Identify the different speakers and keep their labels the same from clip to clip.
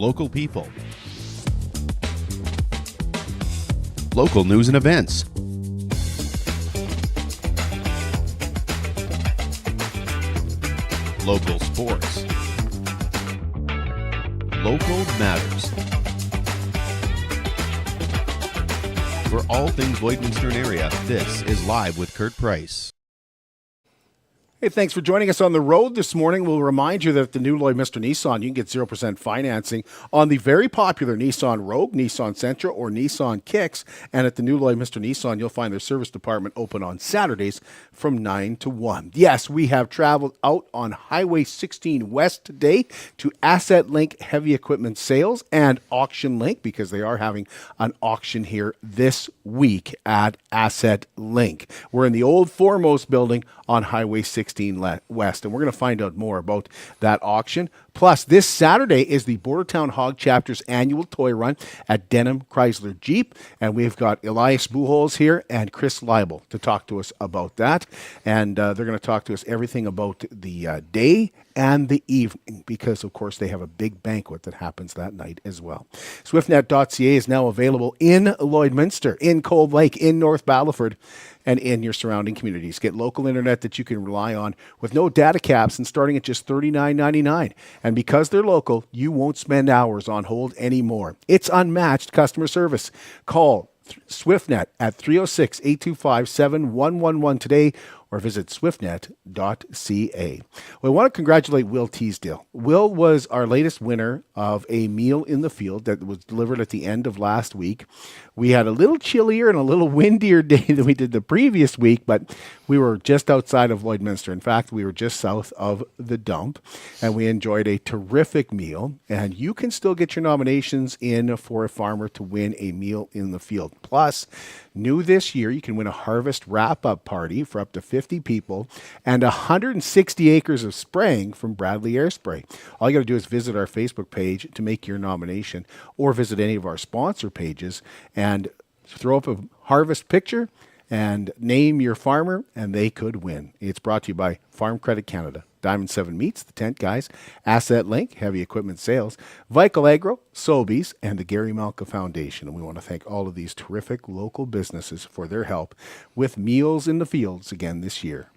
Speaker 1: local people, local news and events, local sports, local matters. For all things Lloydminster and area, this is Live with Kurt Price.
Speaker 2: Hey, thanks for joining us on the road this morning. We'll remind you that the new Lloydminster Nissan, you can get 0% financing on the very popular Nissan Rogue, Nissan Sentra, or Nissan Kicks. And at the new Lloydminster Nissan, you'll find their service department open on Saturdays from 9 to 1. Yes, we have traveled out on Highway 16 West today to Asset LINQ Heavy Equipment Sales and Auction LINQ, because they are having an auction here this week at Asset LINQ. We're in the old Foremost building on Highway 16 West, and we're going to find out more about that auction. Plus, this Saturday is the Bordertown Hog Chapter's annual toy run at Denham Chrysler Jeep, and we've got Elias Bulhoes here and Chris Leibel to talk to us about that, and they're going to talk to us everything about the day and the evening, because of course they have a big banquet that happens that night as well. Swiftnet.ca is now available in Lloydminster, in Cold Lake, in North Battleford, and in your surrounding communities. Get local internet that you can rely on with no data caps and starting at just $39.99. And because they're local, you won't spend hours on hold anymore. It's unmatched customer service. Call Swiftnet at 306-825-7111 today, or visit swiftnet.ca. We want to congratulate Will Teasdale. Will was our latest winner of a meal in the field that was delivered at the end of last week. We had a little chillier and a little windier day than we did the previous week, but we were just outside of Lloydminster. In fact, we were just south of the dump, and we enjoyed a terrific meal. And you can still get your nominations in for a farmer to win a meal in the field. Plus, new this year, you can win a harvest wrap-up party for up to 50 people and 160 acres of spraying from Bradley Air Spray. All you got to do is visit our Facebook page to make your nomination, or visit any of our sponsor pages and throw up a harvest picture and name your farmer, and they could win. It's brought to you by Farm Credit Canada, Diamond 7 Meats, the Tent Guys, Asset LINQ, Heavy Equipment Sales, Vical Agro, Sobeys, and the Gary Malka Foundation. And we want to thank all of these terrific local businesses for their help with Meals in the Fields again this year.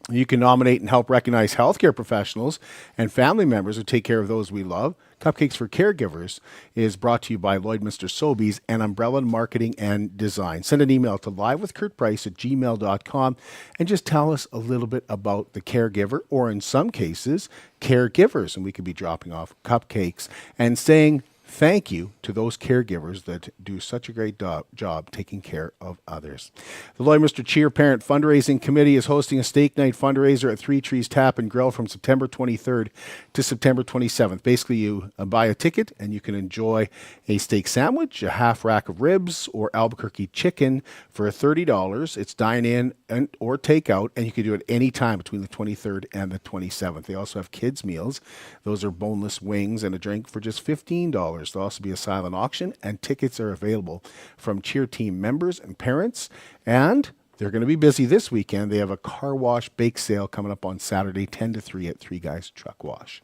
Speaker 2: You can nominate and help recognize healthcare professionals and family members who take care of those we love. Cupcakes for Caregivers is brought to you by Lloydminster Sobeys and Umbrella Marketing and Design. Send an email to livewithkurtprice@gmail.com and just tell us a little bit about the caregiver, or in some cases, caregivers. And we could be dropping off cupcakes and saying thank you to those caregivers that do such a great job taking care of others. The Lloydminster Cheer Parent Fundraising Committee is hosting a steak night fundraiser at Three Trees Tap and Grill from September 23rd to September 27th. Basically, you buy a ticket and you can enjoy a steak sandwich, a half rack of ribs, or Albuquerque chicken for $30. It's dine-in or takeout, and you can do it any time between the 23rd and the 27th. They also have kids' meals. Those are boneless wings and a drink for just $15. There'll also be a silent auction, and tickets are available from cheer team members and parents. And they're going to be busy this weekend. They have a car wash bake sale coming up on Saturday, 10 to 3 at Three Guys Truck Wash.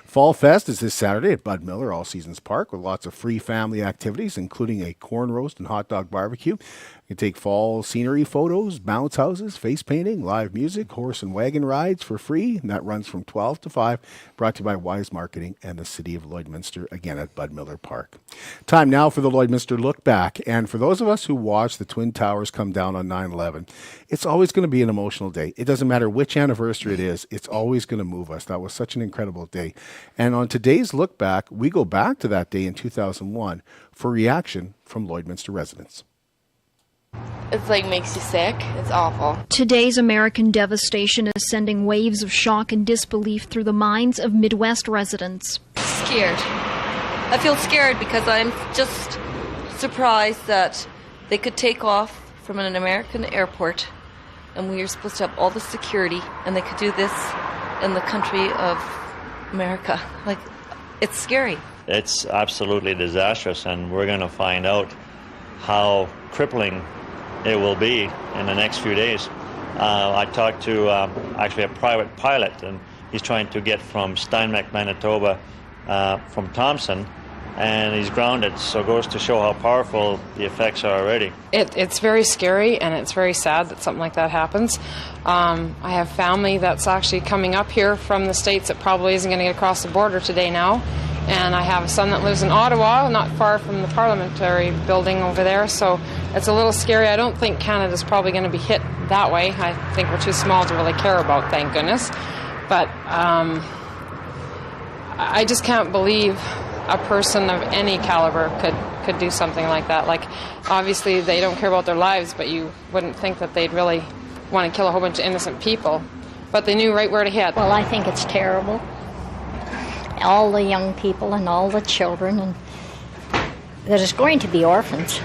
Speaker 2: Fall Fest is this Saturday at Bud Miller All Seasons Park with lots of free family activities, including a corn roast and hot dog barbecue. You can take fall scenery photos, bounce houses, face painting, live music, horse and wagon rides for free. And that runs from 12 to 5, brought to you by Wise Marketing and the City of Lloydminster, again at Bud Miller Park. Time now for the Lloydminster Look Back. And for those of us who watched the Twin Towers come down on 9/11, it's always going to be an emotional day. It doesn't matter which anniversary it is, it's always going to move us. That was such an incredible day. And on today's Look Back, we go back to that day in 2001 for reaction from Lloydminster residents.
Speaker 3: It's like makes you sick. It's awful.
Speaker 4: Today's American devastation is sending waves of shock and disbelief through the minds of Midwest residents.
Speaker 5: Scared. I feel scared because I'm just surprised that they could take off from an American airport and we are supposed to have all the security and they could do this in the country of America. Like, it's scary.
Speaker 6: It's absolutely disastrous, and we're going to find out how crippling it will be in the next few days. I talked to actually a private pilot, and he's trying to get from Steinbeck, Manitoba from Thompson, and he's grounded. So it goes to show how powerful the effects are already.
Speaker 7: It's very scary, and it's very sad that something like that happens. I have family that's actually coming up here from the States that probably isn't going to get across the border today now. And I have a son that lives in Ottawa, not far from the parliamentary building over there, so it's a little scary. I don't think Canada's probably going to be hit that way. I think we're too small to really care about, thank goodness. But I just can't believe a person of any caliber could do something like that. Like, obviously they don't care about their lives, but you wouldn't think that they'd really want to kill a whole bunch of innocent people. But they knew right where to hit.
Speaker 8: Well, I think it's terrible. All the young people and all the children, and there's going to be orphans.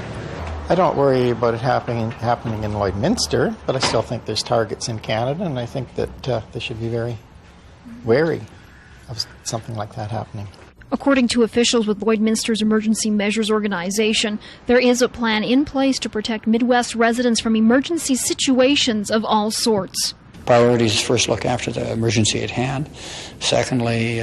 Speaker 9: I don't worry about it happening in Lloydminster, but I still think there's targets in Canada, and I think that they should be very wary of something like that happening.
Speaker 4: According to officials with Lloydminster's Emergency Measures Organization, there is a plan in place to protect Midwest residents from emergency situations of all sorts.
Speaker 10: Priorities first look after the emergency at hand. Secondly,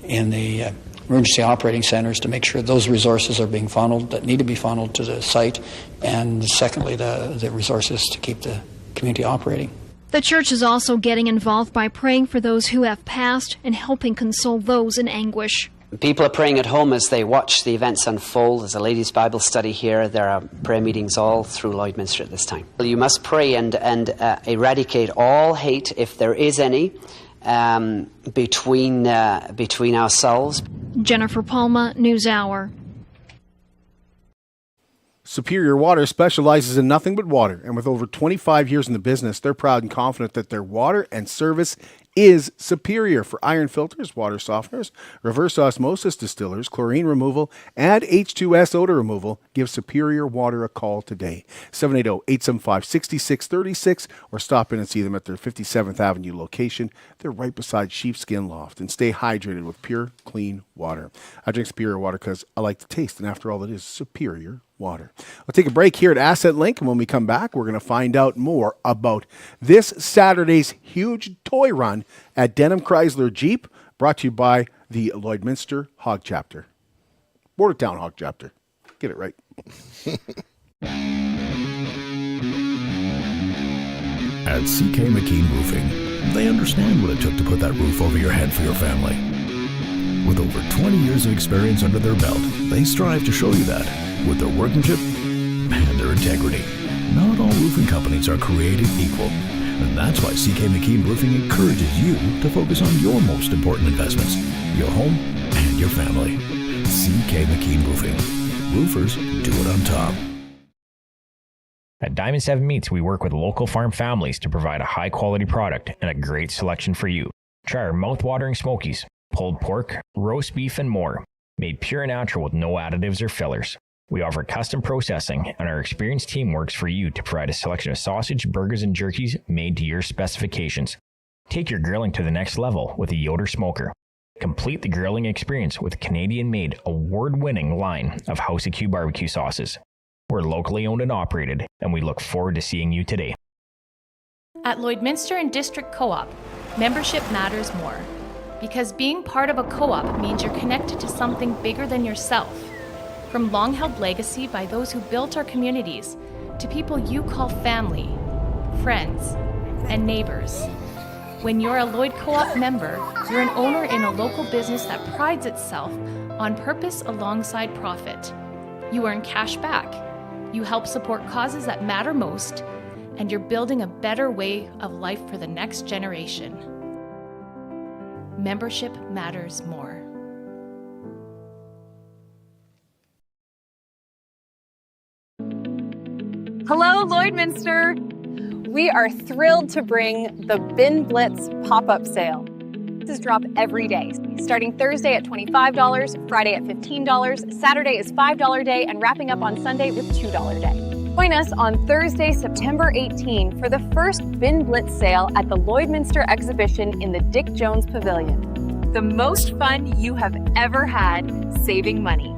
Speaker 10: in the emergency operating centers to make sure those resources are being funneled that need to be funneled to the site. And secondly, the resources to keep the community operating.
Speaker 4: The church is also getting involved by praying for those who have passed and helping console those in anguish.
Speaker 11: People are praying at home as they watch the events unfold. There's a ladies' Bible study here. There are prayer meetings all through Lloydminster at this time. You must pray and eradicate all hate, if there is any, between ourselves.
Speaker 4: Jennifer Palma, NewsHour.
Speaker 2: Superior Water specializes in nothing but water, and with over 25 years in the business, they're proud and confident that their water and service is superior. For iron filters, water softeners, reverse osmosis distillers, chlorine removal, and H2S odor removal, give Superior Water a call today. 780-875-6636, or stop in and see them at their 57th Avenue location. They're right beside Sheepskin Loft. And stay hydrated with pure, clean water. I drink Superior Water because I like the taste, and after all, it is superior water. We'll take a break here at Asset LINQ, and when we come back, we're going to find out more about this Saturday's huge toy run at Denham Chrysler Jeep, brought to you by the Lloydminster Hog Chapter. Bordertown Hog Chapter. Get it right.
Speaker 12: At CK McKean Roofing, they understand what it took to put that roof over your head for your family. With over 20 years of experience under their belt, they strive to show you that with their workmanship and their integrity. Not all roofing companies are created equal, and that's why CK McKean Roofing encourages you to focus on your most important investments, your home and your family. CK McKean Roofing. Roofers do it on top.
Speaker 13: At Diamond 7 Meats, we work with local farm families to provide a high-quality product and a great selection for you. Try our mouth-watering smokies, pulled pork, roast beef, and more, made pure and natural with no additives or fillers. We offer custom processing, and our experienced team works for you to provide a selection of sausage, burgers, and jerkies made to your specifications. Take your grilling to the next level with a Yoder smoker. Complete the grilling experience with a Canadian-made, award-winning line of House of Q barbecue sauces. We're locally owned and operated, and we look forward to seeing you today.
Speaker 14: At Lloydminster and District Co-op, membership matters more. Because being part of a co-op means you're connected to something bigger than yourself. From long-held legacy by those who built our communities, to people you call family, friends, and neighbors. When you're a Lloyd Co-op member, you're an owner in a local business that prides itself on purpose alongside profit. You earn cash back. You help support causes that matter most, and you're building a better way of life for the next generation. Membership matters more.
Speaker 15: Hello, Lloydminster! We are thrilled to bring the Bin Blitz pop-up sale. This is drop every day, starting Thursday at $25, Friday at $15, Saturday is $5 day, and wrapping up on Sunday with $2 day. Join us on Thursday, September 18 for the first Bin Blitz sale at the Lloydminster exhibition in the Dick Jones Pavilion. The most fun you have ever had saving money.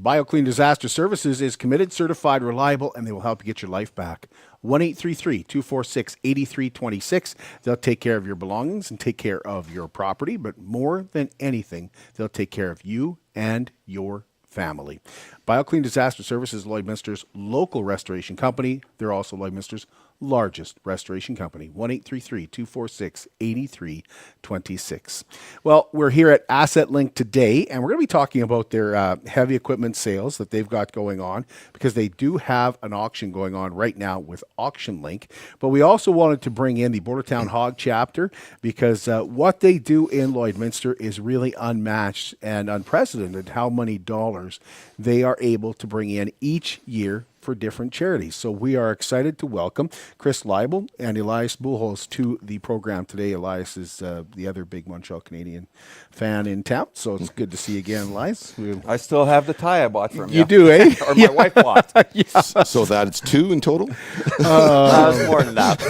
Speaker 2: BioClean Disaster Services is committed, certified, reliable, and they will help you get your life back. 1-833-246-8326. They'll take care of your belongings and take care of your property, but more than anything, they'll take care of you and your family. BioClean Disaster Services, Lloydminster's local restoration company. They're also Lloydminster's largest restoration company. 1-833-246-8326. Well, we're here at Asset LINQ today, and we're going to be talking about their heavy equipment sales that they've got going on, because they do have an auction going on right now with Auction LINQ. But we also wanted to bring in the Bordertown Hog Chapter, because what they do in Lloydminster is really unmatched and unprecedented, how many dollars they are able to bring in each year for different charities. So we are excited to welcome Chris Leibel and Elias Bulhoes to the program today. Elias is the other big Montreal Canadian fan in town, so it's good to see you again, Elias.
Speaker 16: I still have the tie I bought from you.
Speaker 2: You do, eh?
Speaker 16: Or my wife bought.
Speaker 2: Yeah.
Speaker 1: So that's 2 in total?
Speaker 16: It's more than that.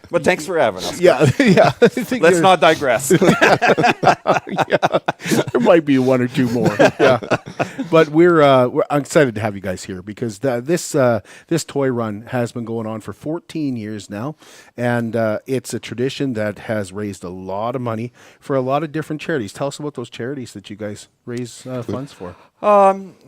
Speaker 16: But thanks for having us.
Speaker 2: Yeah.
Speaker 16: Let's not digress.
Speaker 2: There might be 1 or 2 more. Yeah. But we're excited to have you guys here, because this toy run has been going on for 14 years now, and it's a tradition that has raised a lot of money for a lot of different charities. Tell us about those charities that you guys raise funds for.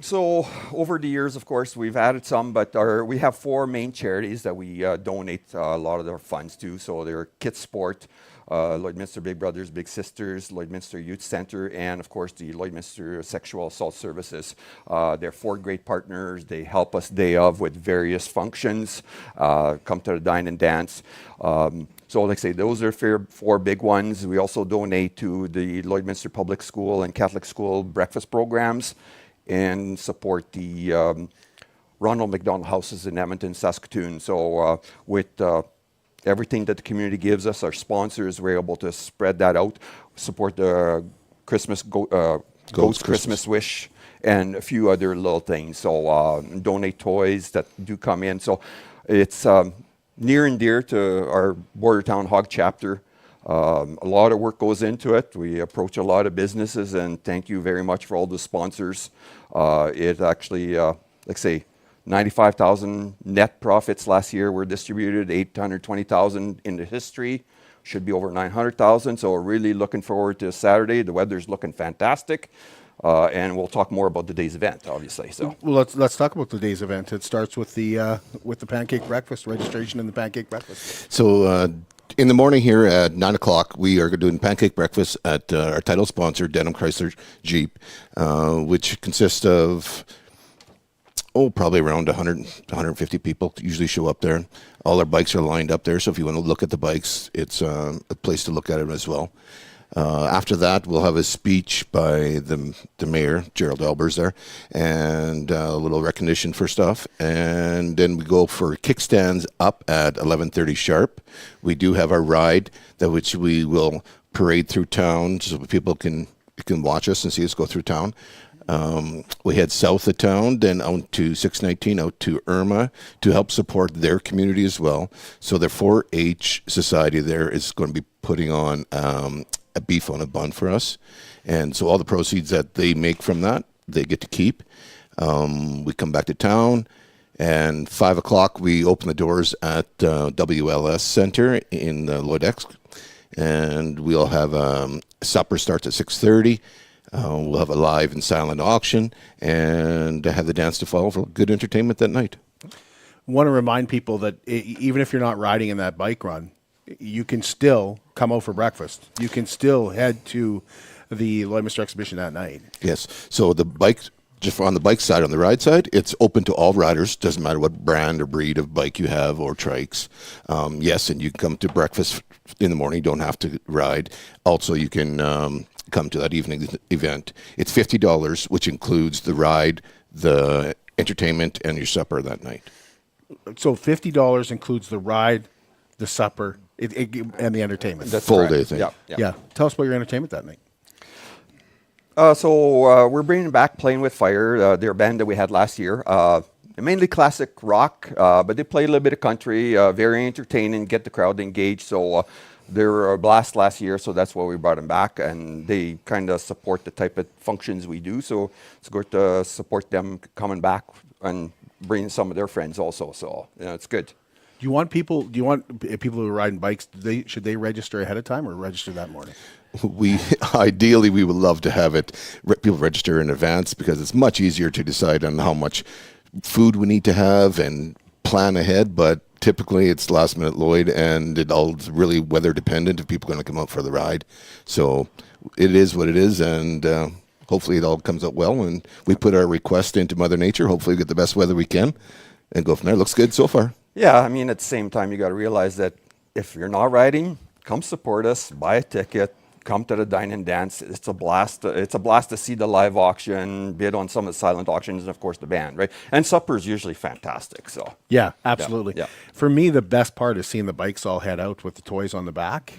Speaker 16: So over the years, of course, we've added some, but we have 4 main charities that we donate a lot of our funds to. So they're Kids Sport, Lloydminster Big Brothers Big Sisters, Lloydminster Youth Center, and of course the Lloydminster Sexual Assault Services. They're 4 great partners. They help us day of with various functions, come to the dine and dance. So like I say, those are 4 big ones. We also donate to the Lloydminster Public School and Catholic School breakfast programs, and support the Ronald McDonald Houses in Edmonton, Saskatoon. So with everything that the community gives us, our sponsors, we're able to spread that out, support the Ghost Christmas Wish, and a few other little things. So donate toys that do come in. So it's near and dear to our Bordertown Hog Chapter. A lot of work goes into it. We approach a lot of businesses, and thank you very much for all the sponsors. It actually, like I say, 95,000 net profits last year were distributed, 820,000 in the history. Should be over 900,000. So we're really looking forward to Saturday. The weather's looking fantastic. And we'll talk more about today's event, obviously. So,
Speaker 2: well, let's talk about today's event. It starts with the pancake breakfast, registration and the pancake breakfast.
Speaker 1: So in the morning here at 9 o'clock, we are doing pancake breakfast at our title sponsor, Denham Chrysler Jeep, which consists of probably around 100 to 150 people usually show up there. All our bikes are lined up there, so if you want to look at the bikes, it's a place to look at them as well. After that, we'll have a speech by the mayor, Gerald Albers there, and a little recognition for stuff. And then we go for kickstands up at 11:30 sharp. We do have our ride, which we will parade through town so people can watch us and see us go through town. We head south of town, then out to 619, out to Irma, to help support their community as well. So their 4-H society there is going to be putting on a beef on a bun for us. And so all the proceeds that they make from that, they get to keep. We come back to town, and 5 o'clock we open the doors at WLS Center in Lloydex, and we'll have supper starts at 6:30. We'll have a live and silent auction, and have the dance to follow for good entertainment that night.
Speaker 2: Want to remind people that even if you're not riding in that bike run, you can still come out for breakfast. You can still head to the Lloydminster exhibition that night.
Speaker 1: Yes. So the bike, just on the bike side, on the ride side, it's open to all riders. Doesn't matter what brand or breed of bike you have or trikes. Yes, and you can come to breakfast in the morning. You don't have to ride. Also, you can come to that evening event. It's $50, which includes the ride, the entertainment, and your supper that night.
Speaker 2: So $50 includes the ride, the supper, and the entertainment.
Speaker 16: That's
Speaker 1: full
Speaker 16: correct.
Speaker 1: day thing.
Speaker 2: Yeah. Tell us about your entertainment that night.
Speaker 16: So we're bringing back Playing with Fire, their band that we had last year. Mainly classic rock, but they play a little bit of country, very entertaining, get the crowd engaged. So They were a blast last year, so that's why we brought them back, and they kind of support the type of functions we do. So it's good to support them coming back and bringing some of their friends also. So it's good.
Speaker 2: Do you want people who are riding bikes? Should they register ahead of time or register that morning?
Speaker 1: Ideally we would love to have people register in advance, because it's much easier to decide on how much food we need to have and plan ahead. But typically it's last minute Lloyd, and it all is really weather dependent if people are going to come out for the ride. So it is what it is, and hopefully it all comes out well, and we put our request into Mother Nature. Hopefully we get the best weather we can and go from there. Looks good so far.
Speaker 16: Yeah, I mean, at the same time, you got to realize that if you're not riding, come support us, buy a ticket, come to the Dine and Dance. It's a blast. It's a blast to see the live auction, bid on some of the silent auctions, and of course the band, right? And supper is usually fantastic. So
Speaker 2: yeah, absolutely.
Speaker 16: Yeah.
Speaker 2: For me, the best part is seeing the bikes all head out with the toys on the back.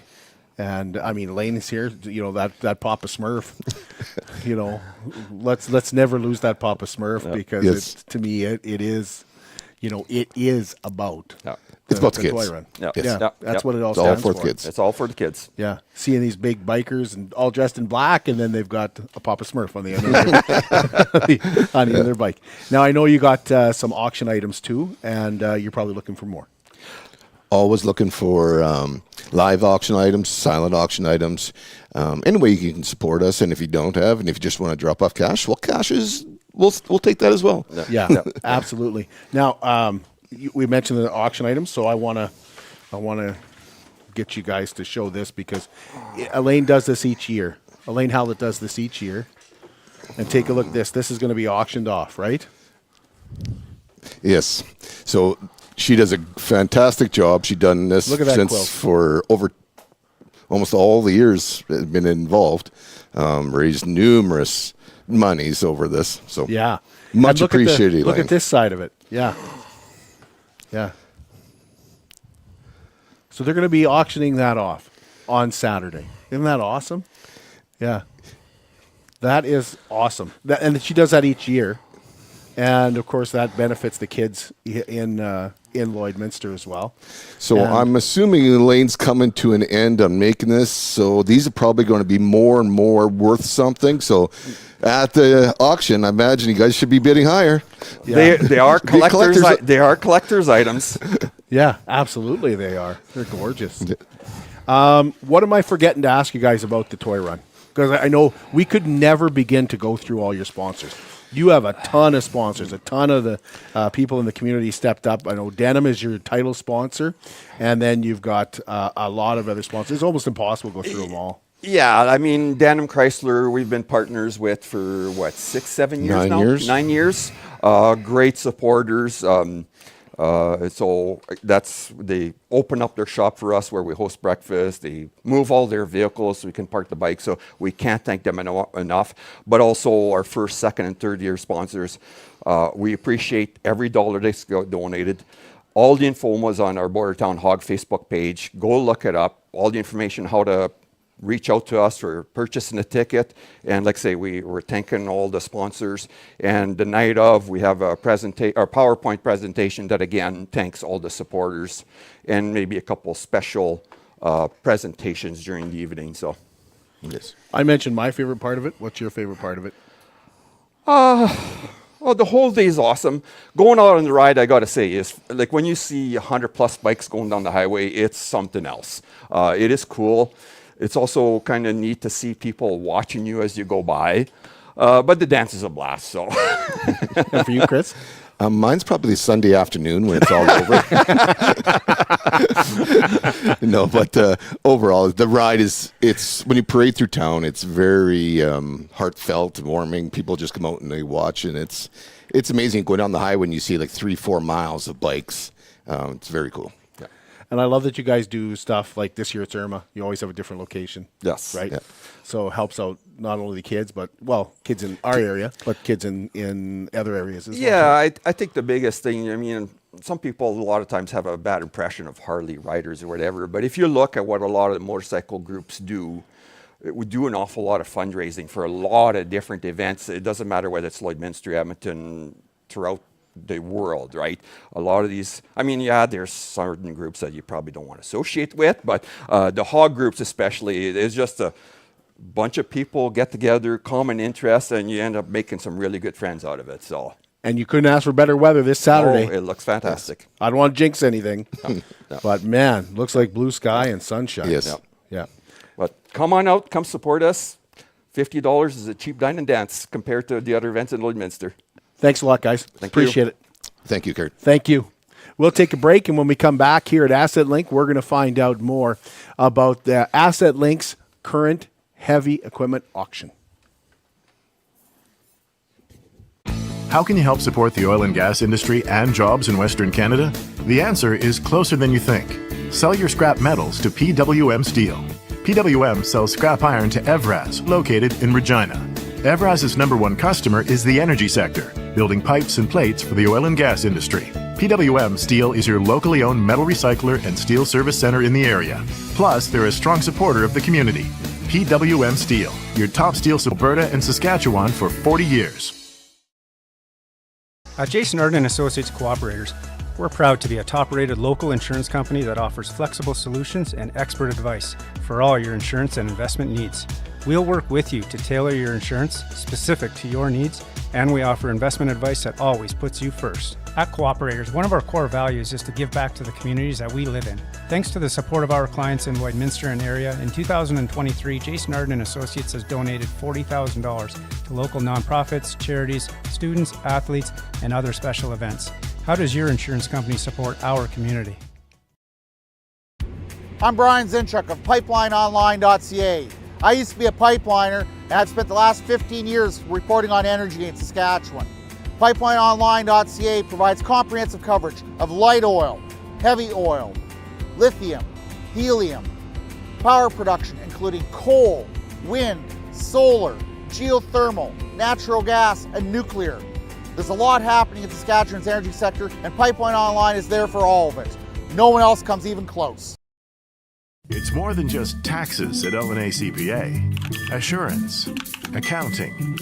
Speaker 2: And I mean, Lane is here. You know, that Papa Smurf. You know, let's never lose that Papa Smurf, because it's, to me it is. You know, it is about
Speaker 1: it's about the kids.
Speaker 2: Toy run.
Speaker 16: Yeah,
Speaker 2: that's what it all
Speaker 1: it's
Speaker 2: stands
Speaker 1: all for the kids.
Speaker 16: It's all for the kids.
Speaker 2: Yeah, seeing these big bikers and all dressed in black, and then they've got a Papa Smurf on the end of on the end of their bike. Now I know you got some auction items too, and you're probably looking for more.
Speaker 1: Always looking for live auction items, silent auction items. Any way you can support us, and if you don't have, and if you just want to drop off cash, well, cash is. We'll take that as well.
Speaker 2: Yeah, absolutely. Now, we mentioned the auction items, so I want to get you guys to show this, because Elaine does this each year. Elaine Howlett does this each year. And take a look at this. This is going to be auctioned off, right?
Speaker 1: Yes. So she does a fantastic job. She's done this since for over almost all the years been involved. Raised numerous monies over this, so
Speaker 2: yeah,
Speaker 1: much appreciated.
Speaker 2: Look at this side of it. Yeah. So they're going to be auctioning that off on Saturday. Isn't that awesome? Yeah, that is awesome. And she does that each year, and of course that benefits the kids in Lloydminster as well.
Speaker 1: So I'm assuming Elaine's coming to an end on making this, so these are probably going to be more and more worth something. So at the auction, I imagine you guys should be bidding higher.
Speaker 16: Yeah. They are collectors. They are collectors' items.
Speaker 2: Yeah, absolutely they are. They're gorgeous. What am I forgetting to ask you guys about the toy run? Because I know we could never begin to go through all your sponsors. You have a ton of sponsors. A ton of the people in the community stepped up. I know Denham is your title sponsor, and then you've got a lot of other sponsors. It's almost impossible to go through them all.
Speaker 16: Yeah, I mean, Denham Chrysler, we've been partners with for, 6, 7 years
Speaker 1: 9
Speaker 16: now?
Speaker 1: years.
Speaker 16: 9 years. Great supporters. So they open up their shop for us where we host breakfast. They move all their vehicles so we can park the bike. So we can't thank them enough. But also our first, second, and third year sponsors. We appreciate every dollar they donated. All the info was on our Bordertown Hog Facebook page. Go look it up. All the information, how to reach out to us for purchasing a ticket. And like I say, we're thanking all the sponsors. And the night of, we have a PowerPoint presentation that again thanks all the supporters, and maybe a couple special presentations during the evening. So,
Speaker 1: yes.
Speaker 2: I mentioned my favorite part of it. What's your favorite part of it?
Speaker 16: Well, the whole day is awesome. Going out on the ride, I got to say, is like when you see 100+ bikes going down the highway, it's something else. It is cool. It's also kind of neat to see people watching you as you go by. But the dance is a blast. So,
Speaker 2: and for you, Chris?
Speaker 1: Mine's probably Sunday afternoon when it's all over. No, but overall, the ride it's when you parade through town, it's very heartfelt and warming. People just come out and they watch, and it's amazing going down the highway when you see like 3-4 miles of bikes. It's very cool.
Speaker 2: Yeah. And I love that you guys do stuff like this year it's Irma. You always have a different location.
Speaker 16: Yes.
Speaker 2: Right?
Speaker 1: Yeah.
Speaker 2: So it helps out not only the kids, but, kids in our area, but kids in other areas as well.
Speaker 16: Yeah, I think the biggest thing, I mean, some people a lot of times have a bad impression of Harley riders or whatever, but if you look at what a lot of the motorcycle groups do, we do an awful lot of fundraising for a lot of different events. It doesn't matter whether it's Lloydminster, Edmonton, throughout the world, right? A lot of these, I mean, yeah, there's certain groups that you probably don't want to associate with, but the hog groups especially, it's just a bunch of people get together, common interests, and you end up making some really good friends out of it. So.
Speaker 2: And you couldn't ask for better weather this Saturday.
Speaker 16: Oh, it looks fantastic.
Speaker 2: Yes. I don't want to jinx anything,
Speaker 16: No.
Speaker 2: but man, looks like blue sky and sunshine.
Speaker 1: Yes.
Speaker 16: Yep.
Speaker 2: Yeah.
Speaker 16: But come on out, come support us. $50 is a cheap dine and dance compared to the other events in Lloydminster.
Speaker 2: Thanks a lot, guys. Appreciate it.
Speaker 1: Thank you, Kurt.
Speaker 2: Thank you. We'll take a break, and when we come back here at Asset LINQ, we're going to find out more about the Asset LINQ's current heavy equipment auction.
Speaker 17: How can you help support the oil and gas industry and jobs in Western Canada? The answer is closer than you think. Sell your scrap metals to PWM Steel. PWM sells scrap iron to Evraz, located in Regina. Evraz's #1 customer is the energy sector, building pipes and plates for the oil and gas industry. PWM Steel is your locally owned metal recycler and steel service center in the area. Plus, they're a strong supporter of the community. PWM Steel, your top steel supporter in Saskatchewan for 40 years.
Speaker 18: At Jason Arden Associates Cooperators, we're proud to be a top-rated local insurance company that offers flexible solutions and expert advice for all your insurance and investment needs. We'll work with you to tailor your insurance specific to your needs, and we offer investment advice that always puts you first. At Cooperators, one of our core values is to give back to the communities that we live in. Thanks to the support of our clients in Lloydminster and area, in 2023, Jason Arden Associates has donated $40,000 to local nonprofits, charities, students, athletes, and other special events. How does your insurance company support our community?
Speaker 19: I'm Brian Zinchuk of PipelineOnline.ca. I used to be a pipeliner, and I've spent the last 15 years reporting on energy in Saskatchewan. PipelineOnline.ca provides comprehensive coverage of light oil, heavy oil, lithium, helium, power production including coal, wind, solar, geothermal, natural gas, and nuclear. There's a lot happening in Saskatchewan's energy sector, and Pipeline Online is there for all of it. No one else comes even close.
Speaker 17: It's more than just taxes at L&A CPA. Assurance, accounting,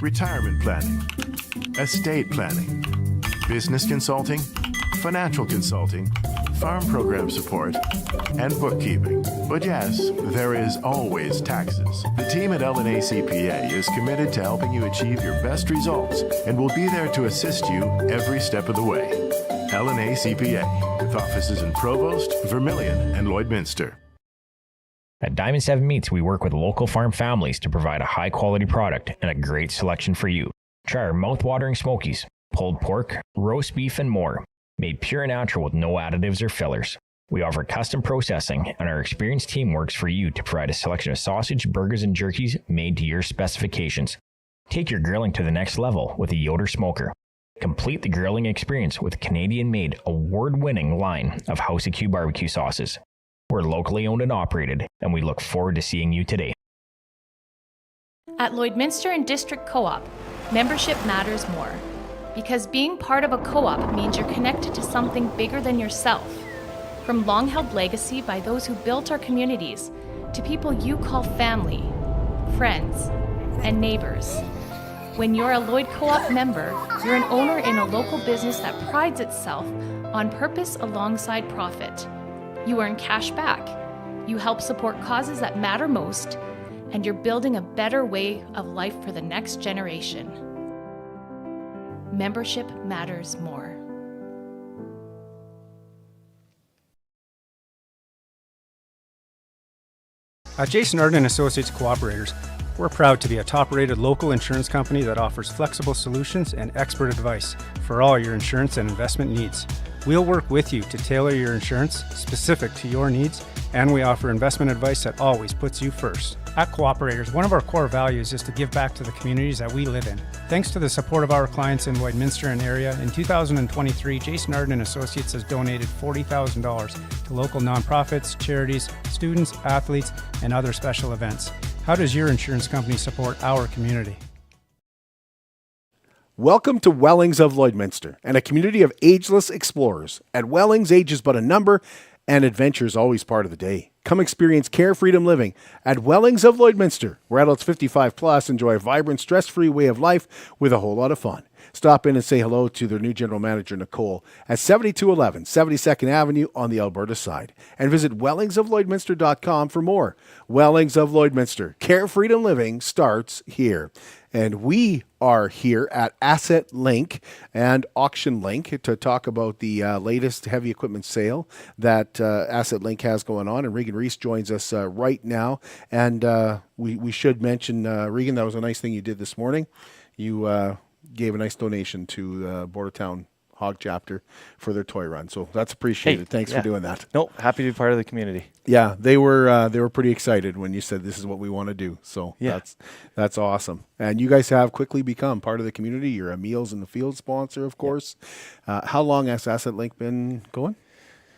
Speaker 17: retirement planning, estate planning, business consulting, financial consulting, farm program support, and bookkeeping. But yes, there is always taxes. The team at L&A CPA is committed to helping you achieve your best results and will be there to assist you every step of the way. L&A CPA, with offices in Provost, Vermilion, and Lloydminster.
Speaker 13: At Diamond 7 Meats, we work with local farm families to provide a high-quality product and a great selection for you. Try our mouth-watering smokies, pulled pork, roast beef, and more, made pure and natural with no additives or fillers. We offer custom processing, and our experienced team works for you to provide a selection of sausage, burgers, and jerkies made to your specifications. Take your grilling to the next level with a Yoder smoker. Complete the grilling experience with Canadian-made, award-winning line of House of Q barbecue sauces. We're locally owned and operated, and we look forward to seeing you today.
Speaker 14: At Lloydminster and District Co-op, membership matters more. Because being part of a co-op means you're connected to something bigger than yourself. From long-held legacy by those who built our communities, to people you call family, friends, and neighbors. When you're a Lloyd Co-op member, you're an owner in a local business that prides itself on purpose alongside profit. You earn cash back, you help support causes that matter most, and you're building a better way of life for the next generation. Membership matters more.
Speaker 18: At Jason Arden Associates Cooperators, we're proud to be a top-rated local insurance company that offers flexible solutions and expert advice for all your insurance and investment needs. We'll work with you to tailor your insurance specific to your needs, and we offer investment advice that always puts you first. At Cooperators, one of our core values is to give back to the communities that we live in. Thanks to the support of our clients in Lloydminster and area, in 2023, Jason Arden Associates has donated $40,000 to local nonprofits, charities, students, athletes, and other special events. How does your insurance company support our community?
Speaker 2: Welcome to Wellings of Lloydminster and a community of ageless explorers. At Wellings, age is but a number and adventure is always part of the day. Come experience Care Freedom Living at Wellings of Lloydminster, where adults 55 plus enjoy a vibrant, stress-free way of life with a whole lot of fun. Stop in and say hello to their new general manager, Nicole, at 7211 72nd Avenue on the Alberta side. And visit wellingsoflloydminster.com for more. Wellings of Lloydminster. Care Freedom Living starts here. And we are here at Asset LINQ and Auction LINQ to talk about the latest heavy equipment sale that Asset LINQ has going on. And Regan Reese joins us right now. And we should mention, Regan, that was a nice thing you did this morning. You gave a nice donation to Bordertown Hog Chapter for their toy run. So that's appreciated. Thanks for doing that.
Speaker 20: No, happy to be part of the community.
Speaker 2: Yeah, they were pretty excited when you said this is what we want to do. So that's awesome. And you guys have quickly become part of the community. You're a Meals in the Field sponsor, of course. How long has Asset LINQ been going?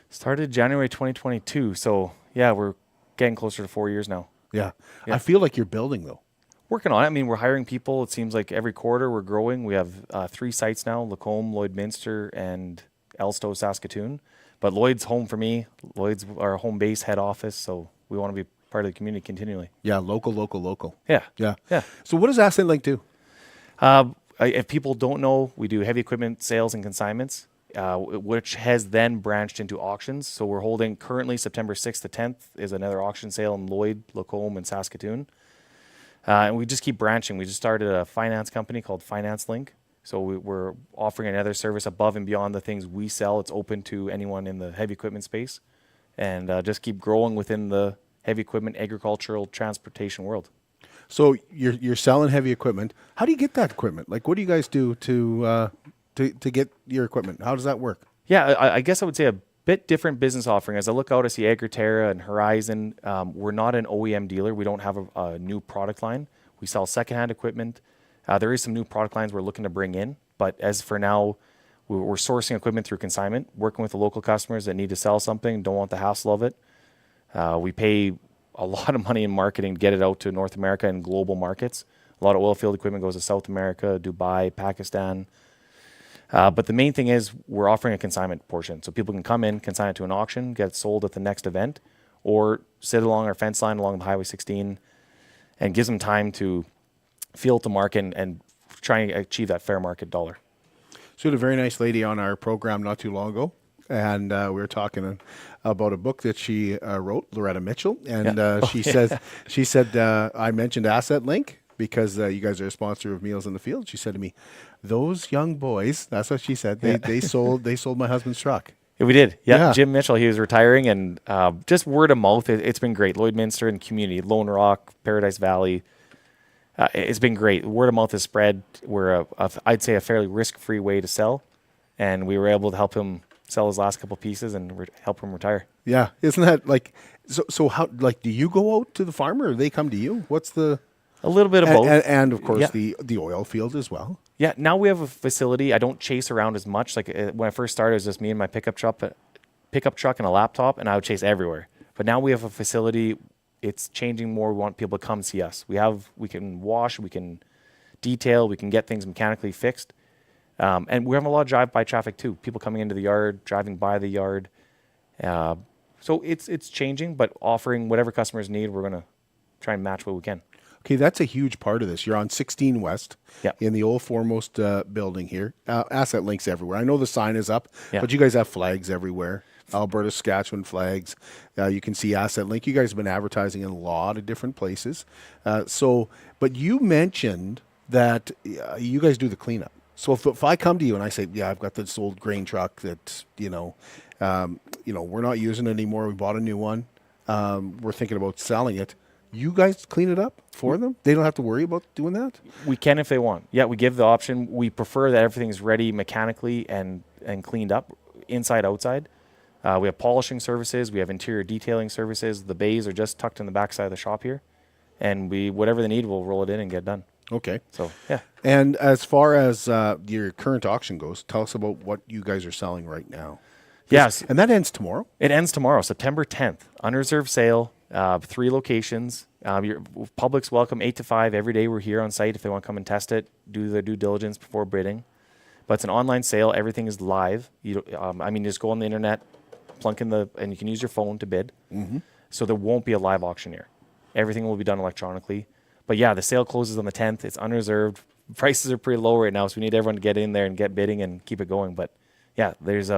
Speaker 20: Started January 2022. So yeah, we're getting closer to 4 years now.
Speaker 2: Yeah. I feel like you're building though.
Speaker 20: Working on it. I mean, we're hiring people. It seems like every quarter we're growing. We have 3 sites now, Lacombe, Lloydminster, and Elstow, Saskatoon. But Lloyd's home for me. Lloyd's our home base, head office. So we want to be part of the community continually.
Speaker 2: Yeah, local.
Speaker 20: Yeah.
Speaker 2: So what does Asset LINQ do?
Speaker 20: If people don't know, we do heavy equipment sales and consignments, which has then branched into auctions. So we're holding currently September 6th to 10th is another auction sale in Lloyd, Lacombe, and Saskatoon. And we just keep branching. We just started a finance company called Finance LINQ. So we're offering another service above and beyond the things we sell. It's open to anyone in the heavy equipment space, and just keep growing within the heavy equipment, agricultural, transportation world.
Speaker 2: So you're selling heavy equipment. How do you get that equipment? Like, what do you guys do to get your equipment? How does that work?
Speaker 20: Yeah, I guess I would say a bit different business offering. As I look out, I see Agriterra and Horizon. We're not an OEM dealer. We don't have a new product line. We sell secondhand equipment. There is some new product lines we're looking to bring in, but as for now, we're sourcing equipment through consignment, working with the local customers that need to sell something, don't want the hassle of it. We pay a lot of money in marketing to get it out to North America and global markets. A lot of oil field equipment goes to South America, Dubai, Pakistan. But the main thing is we're offering a consignment portion. So people can come in, consign it to an auction, get it sold at the next event, or sit along our fence line along the Highway 16 and gives them time to feel the market and try and achieve that fair market dollar.
Speaker 2: So we had a very nice lady on our program not too long ago, and we were talking about a book that she wrote, Loretta Mitchell, and she said I mentioned Asset LINQ because you guys are a sponsor of Meals in the Field. She said to me, "Those young boys," that's what she said. They sold my husband's truck.
Speaker 20: Yeah, we did. Yeah, Jim Mitchell, he was retiring, and just word of mouth, it's been great. Lloydminster and community, Lone Rock, Paradise Valley. It's been great. Word of mouth has spread. We're I'd say a fairly risk-free way to sell, and we were able to help him sell his last couple pieces and help him retire.
Speaker 2: Yeah, isn't that like so? How like do you go out to the farmer, or they come to you? What's the
Speaker 20: a little bit of both,
Speaker 2: and of course the oil field as well.
Speaker 20: Yeah, now we have a facility. I don't chase around as much. Like when I first started, it was just me and my pickup truck and a laptop, and I would chase everywhere. But now we have a facility. It's changing more. We want people to come see us. We can wash, we can detail, we can get things mechanically fixed. And we have a lot of drive-by traffic too. People coming into the yard, driving by the yard. So it's changing, but offering whatever customers need, we're going to try and match what we can.
Speaker 2: Okay, that's a huge part of this. You're on 16 West in the old Foremost building here. Asset LINQ's everywhere. I know the sign is up, but you guys have flags everywhere. Alberta, Saskatchewan flags. You can see Asset LINQ. You guys have been advertising in a lot of different places. But you mentioned that you guys do the cleanup. So if I come to you and I say, yeah, I've got this old grain truck that, we're not using it anymore. We bought a new one. We're thinking about selling it. You guys clean it up for them? They don't have to worry about doing that?
Speaker 20: We can if they want. Yeah, we give the option. We prefer that everything's ready mechanically and cleaned up, inside, outside. We have polishing services. We have interior detailing services. The bays are just tucked in the backside of the shop here. And whatever they need, we'll roll it in and get it done.
Speaker 2: Okay.
Speaker 20: So, yeah.
Speaker 2: And as far as your current auction goes, tell us about what you guys are selling right now.
Speaker 20: Yes.
Speaker 2: And that ends tomorrow?
Speaker 20: It ends tomorrow, September 10th. Unreserved sale, 3 locations. Your public's welcome 8 to 5 every day. We're here on site if they want to come and test it, do their due diligence before bidding. But it's an online sale. Everything is live. Just go on the internet, plunk in and you can use your phone to bid.
Speaker 2: Mm-hmm.
Speaker 20: So there won't be a live auctioneer. Everything will be done electronically. But yeah, the sale closes on the 10th. It's unreserved. Prices are pretty low right now, so we need everyone to get in there and get bidding and keep it going. But yeah, there's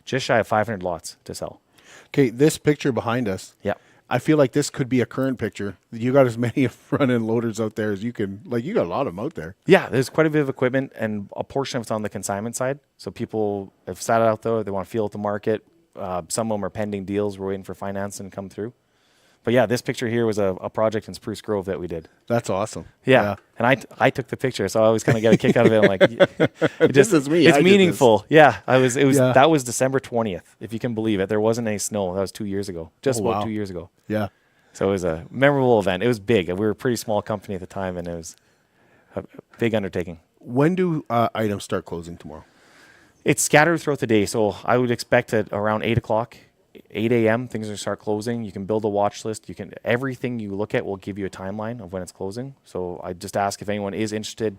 Speaker 20: just shy of 500 lots to sell.
Speaker 2: Okay, this picture behind us.
Speaker 20: Yeah.
Speaker 2: I feel like this could be a current picture. You got as many front-end loaders out there as you can. Like, you got a lot of them out there.
Speaker 20: Yeah, there's quite a bit of equipment, and a portion of it's on the consignment side. So people have sat out there. They want to feel at the market. Some of them are pending deals. We're waiting for financing to come through. But yeah, this picture here was a project in Spruce Grove that we did.
Speaker 2: That's awesome.
Speaker 20: Yeah. And I took the picture, so I always kind of get a kick out of it. I'm like, it
Speaker 2: This is me.
Speaker 20: It's
Speaker 2: I did
Speaker 20: meaningful.
Speaker 2: this.
Speaker 20: Yeah. That was December 20th, if you can believe it. There wasn't any snow. That was 2 years ago. Just about 2 years ago.
Speaker 2: Yeah.
Speaker 20: So it was a memorable event. It was big. We were a pretty small company at the time, and it was a big undertaking.
Speaker 2: When do items start closing tomorrow?
Speaker 20: It's scattered throughout the day. So I would expect at around 8 o'clock, 8 a.m., things are going to start closing. You can build a watch list. Everything you look at will give you a timeline of when it's closing. So I just ask if anyone is interested,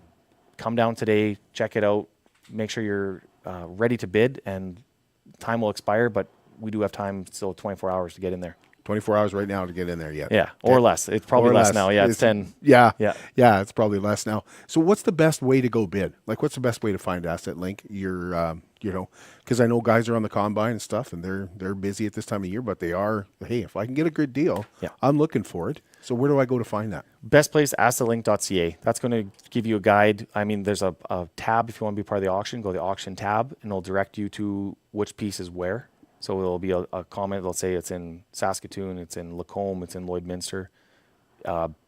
Speaker 20: come down today, check it out, make sure you're ready to bid, and time will expire, but we do have time, still 24 hours to get in there.
Speaker 2: 24 hours right now to get in there yet.
Speaker 20: Yeah, or less. It's probably less now. Yeah, it's 10.
Speaker 2: Yeah.
Speaker 20: Yeah.
Speaker 2: Yeah, it's probably less now. So what's the best way to go bid? Like, what's the best way to find Asset LINQ? Because I know guys are on the combine and stuff, and they're busy at this time of year, but they are, hey, if I can get a good deal, I'm looking for it. So where do I go to find that?
Speaker 20: Best place, assetlinq.ca. That's going to give you a guide. I mean, there's a tab if you want to be part of the auction. Go to the auction tab, and it'll direct you to which piece is where. So it'll be a comment. They'll say it's in Saskatoon, it's in Lacombe, it's in Lloydminster.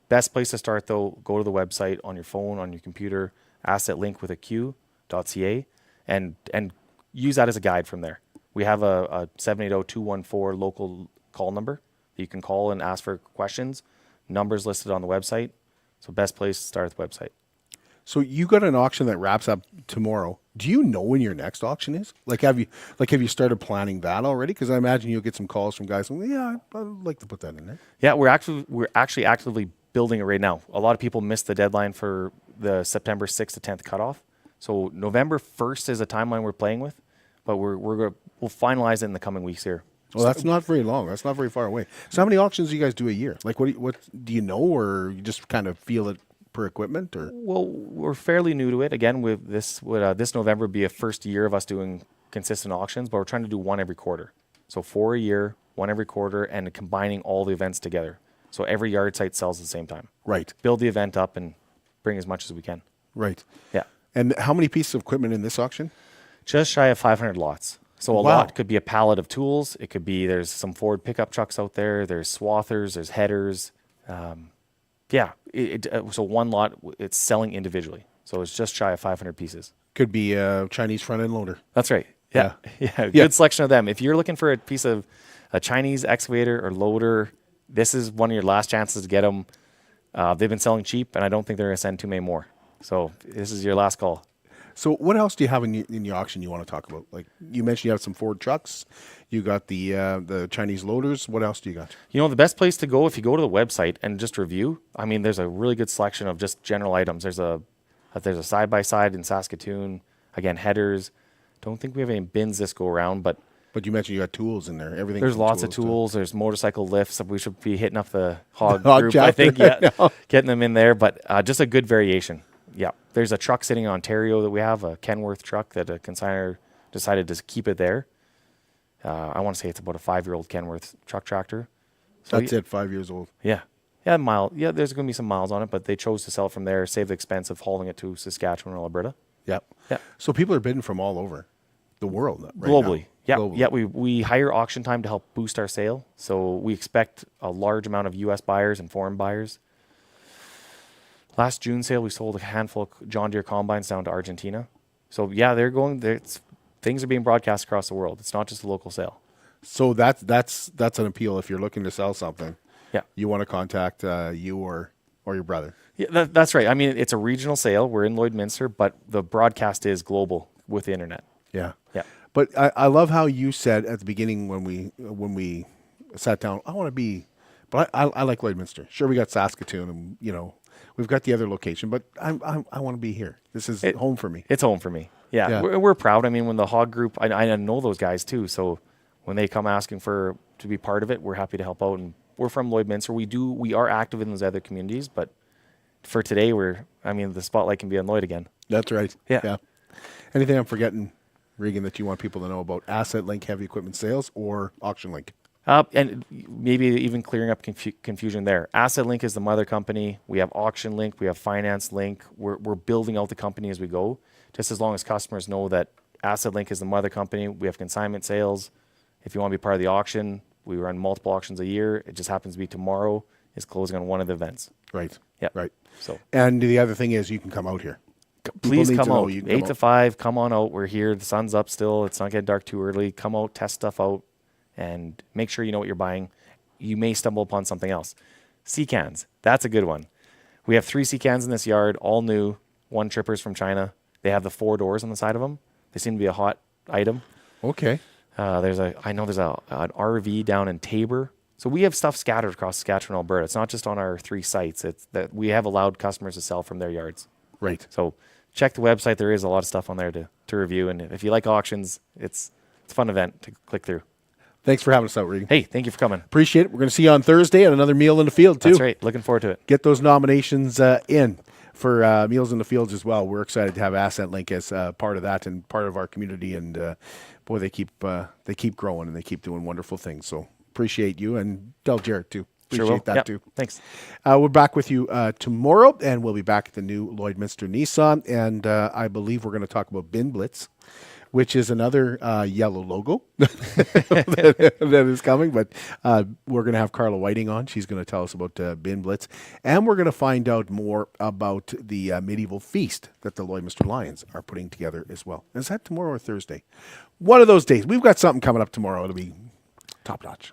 Speaker 20: Best place to start, though, go to the website on your phone, on your computer, assetlinq with a Q.ca, and use that as a guide from there. We have a 780-214 local call number that you can call and ask for questions. Numbers listed on the website. So best place to start at the website.
Speaker 2: So you got an auction that wraps up tomorrow. Do you know when your next auction is? Have you started planning that already? Because I imagine you'll get some calls from guys saying, "Yeah, I'd like to put that in there."
Speaker 20: Yeah, we're actually actively building it right now. A lot of people missed the deadline for the September 6th to 10th cutoff. So November 1st is a timeline we're playing with, but we'll finalize it in the coming weeks here.
Speaker 2: Well, that's not very long. That's not very far away. So how many auctions do you guys do a year? Like, what do you know, or you just kind of feel it per equipment? Or
Speaker 20: well, we're fairly new to it. Again, with this November be a first year of us doing consistent auctions, but we're trying to do one every quarter. So 4 a year, one every quarter, and combining all the events together. So every yard site sells at the same time.
Speaker 2: Right.
Speaker 20: Build the event up and bring as much as we can.
Speaker 2: Right.
Speaker 20: Yeah.
Speaker 2: And how many pieces of equipment in this auction?
Speaker 20: Just shy of 500 lots. So a lot could be a pallet of tools. It could be there's some Ford pickup trucks out there. There's swathers. There's headers. So one lot, it's selling individually. So it's just shy of 500 pieces.
Speaker 2: Could be a Chinese front end loader.
Speaker 20: That's right. Yeah. Good selection of them. If you're looking for a piece of a Chinese excavator or loader, this is one of your last chances to get them. They've been selling cheap, and I don't think they're going to send too many more. So this is your last call.
Speaker 2: So what else do you have in the auction you want to talk about? Like you mentioned, you have some Ford trucks. You got the Chinese loaders. What else do you got?
Speaker 20: The best place to go, if you go to the website and just review, I mean, there's a really good selection of just general items. There's a side-by-side in Saskatoon. Again, headers. Don't think we have any bins this go around, but
Speaker 2: you mentioned you got tools in there. Everything.
Speaker 20: There's lots of tools. There's motorcycle lifts. We should be hitting up the hog group,
Speaker 2: chapter.
Speaker 20: I think, getting them in there. But just a good variation. Yeah, there's a truck sitting in Ontario that we have, a Kenworth truck that a consignor decided to keep it there. I want to say it's about a 5-year-old Kenworth truck tractor. So
Speaker 2: That's it, 5 years old.
Speaker 20: Yeah. Yeah, there's going to be some miles on it, but they chose to sell it from there, save the expense of hauling it to Saskatchewan or Alberta.
Speaker 2: Yep.
Speaker 20: Yeah.
Speaker 2: So people are bidding from all over the world right
Speaker 20: globally.
Speaker 2: Now.
Speaker 20: Yeah.
Speaker 2: Globally.
Speaker 20: Yeah. We hire auction time to help boost our sale. So we expect a large amount of U.S. buyers and foreign buyers. Last June sale, we sold a handful of John Deere combines down to Argentina. So yeah, things are being broadcast across the world. It's not just a local sale.
Speaker 2: So that's an appeal if you're looking to sell something.
Speaker 20: Yeah.
Speaker 2: You want to contact you or your brother.
Speaker 20: Yeah, that's right. I mean, it's a regional sale. We're in Lloydminster, but the broadcast is global with the internet.
Speaker 2: Yeah.
Speaker 20: Yeah.
Speaker 2: But I love how you said at the beginning when we sat down, I want to be, but I like Lloydminster. Sure, we got Saskatoon and we've got the other location, but I want to be here. This is home for me.
Speaker 20: It's home for me. Yeah. We're proud. I mean, when the hog group, I know those guys too. So when they come asking to be part of it, we're happy to help out. And we're from Lloydminster. We are active in those other communities, but for today, the spotlight can be on Lloyd again.
Speaker 2: That's right.
Speaker 20: Yeah.
Speaker 2: Anything I'm forgetting, Regan, that you want people to know about Asset LINQ heavy equipment sales or Auction LINQ?
Speaker 20: And maybe even clearing up confusion there. Asset LINQ is the mother company. We have Auction LINQ. We have Finance LINQ. We're building out the company as we go, just as long as customers know that Asset LINQ is the mother company. We have consignment sales. If you want to be part of the auction, we run multiple auctions a year. It just happens to be tomorrow is closing on one of the events.
Speaker 2: Right.
Speaker 20: Yeah.
Speaker 2: Right.
Speaker 20: So.
Speaker 2: And the other thing is you can come out here.
Speaker 20: Please come out. 8 to 5. Come on out. We're here. The sun's up still. It's not getting dark too early. Come out, test stuff out, and make sure you know what you're buying. You may stumble upon something else. Sea cans. That's a good one. We have 3 sea cans in this yard, all new. 1 trippers from China. They have the 4 doors on the side of them. They seem to be a hot item.
Speaker 2: Okay.
Speaker 20: There's an RV down in Tabor. So we have stuff scattered across Saskatchewan, Alberta. It's not just on our 3 sites. It's that we have allowed customers to sell from their yards.
Speaker 2: Right.
Speaker 20: So check the website. There is a lot of stuff on there to review. And if you like auctions, it's a fun event to click through.
Speaker 2: Thanks for having us out, Regan.
Speaker 20: Hey, thank you for coming.
Speaker 2: Appreciate it. We're going to see you on Thursday at another Meal in the Field, too.
Speaker 20: That's right. Looking forward to it.
Speaker 2: Get those nominations in for Meals in the Fields as well. We're excited to have Asset LINQ as part of that and part of our community. And boy, they keep growing and they keep doing wonderful things. So appreciate you, and tell Jared too. Appreciate that too.
Speaker 20: Thanks.
Speaker 2: We're back with you tomorrow, and we'll be back at the new Lloydminster Nissan. And I believe we're going to talk about Bin Blitz, which is another yellow logo that is coming. But we're going to have Carla Whiting on. She's going to tell us about Bin Blitz. And we're going to find out more about the medieval feast that the Lloydminster Lions are putting together as well. Is that tomorrow or Thursday? One of those days. We've got something coming up tomorrow. It'll be top notch.